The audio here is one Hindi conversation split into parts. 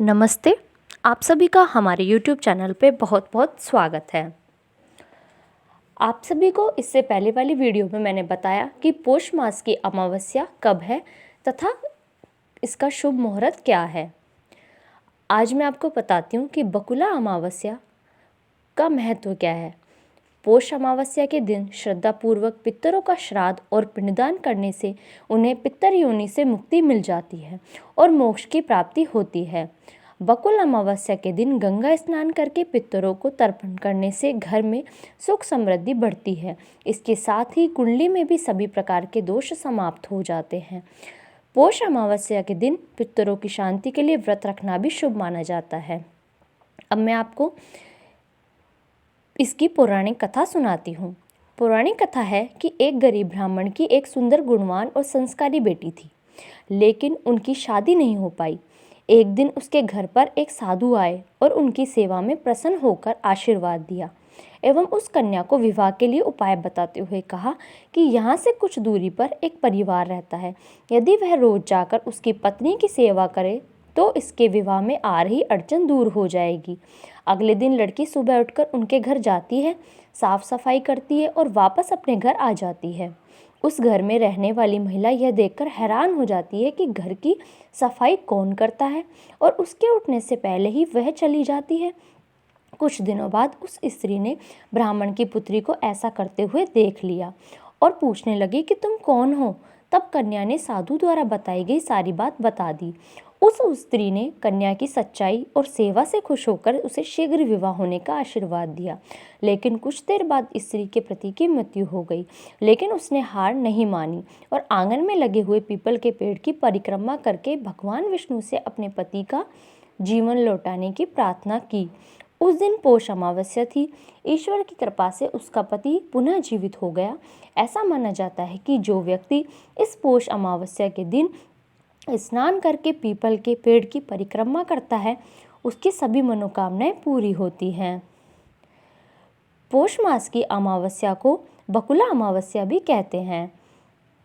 नमस्ते। आप सभी का हमारे YouTube चैनल पे बहुत बहुत स्वागत है। आप सभी को इससे पहले वाली वीडियो में मैंने बताया कि पौष मास की अमावस्या कब है तथा इसका शुभ मुहूर्त क्या है। आज मैं आपको बताती हूँ कि बकुला अमावस्या का महत्व क्या है। पौष अमावस्या के दिन श्रद्धापूर्वक पितरों का श्राद्ध और पिंडदान करने से उन्हें पितर योनि से मुक्ति मिल जाती है और मोक्ष की प्राप्ति होती है। बकुल अमावस्या के दिन गंगा स्नान करके पितरों को तर्पण करने से घर में सुख समृद्धि बढ़ती है। इसके साथ ही कुंडली में भी सभी प्रकार के दोष समाप्त हो जाते हैं। पौष अमावस्या के दिन पितरों की शांति के लिए व्रत रखना भी शुभ माना जाता है। अब मैं आपको इसकी पौराणिक कथा सुनाती हूँ। पौराणिक कथा है कि एक गरीब ब्राह्मण की एक सुंदर, गुणवान और संस्कारी बेटी थी, लेकिन उनकी शादी नहीं हो पाई। एक दिन उसके घर पर एक साधु आए और उनकी सेवा में प्रसन्न होकर आशीर्वाद दिया एवं उस कन्या को विवाह के लिए उपाय बताते हुए कहा कि यहाँ से कुछ दूरी पर एक परिवार रहता है। यदि वह रोज जाकर उसकी पत्नी की सेवा करे तो इसके विवाह में आ रही अड़चन दूर हो जाएगी। अगले दिन लड़की सुबह उठकर उनके घर जाती है, साफ सफाई करती है और वापस अपने घर आ जाती है। उस घर में रहने वाली महिला यह देखकर हैरान हो जाती है कि घर की सफाई कौन करता है और उसके उठने से पहले ही वह चली जाती है। कुछ दिनों बाद उस स्त्री ने ब्राह्मण की पुत्री को ऐसा करते हुए देख लिया और पूछने लगी कि तुम कौन हो। तब कन्या ने साधु द्वारा बताई गई सारी बात बता दी। उस स्त्री ने कन्या की सच्चाई और सेवा से खुश होकर उसे शीघ्र विवाह होने का आशीर्वाद दिया। लेकिन कुछ देर बाद स्त्री के पति की मृत्यु हो गई, लेकिन उसने हार नहीं मानी और आंगन में लगे हुए पीपल के पेड़ की परिक्रमा करके भगवान विष्णु से अपने पति का जीवन लौटाने की प्रार्थना की। उस दिन पौष अमावस्या थी। ईश्वर की कृपा से उसका पति पुनः जीवित हो गया। ऐसा माना जाता है कि जो व्यक्ति इस पौष अमावस्या के दिन स्नान करके पीपल के पेड़ की परिक्रमा करता है, उसकी सभी मनोकामनाएं पूरी होती हैं। पौष मास की अमावस्या को बकुला अमावस्या भी कहते हैं।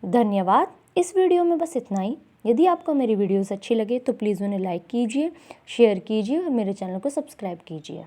धन्यवाद। इस वीडियो में बस इतना ही। यदि आपको मेरी वीडियोस अच्छी लगे तो प्लीज़ उन्हें लाइक कीजिए, शेयर कीजिए और मेरे चैनल को सब्सक्राइब कीजिए।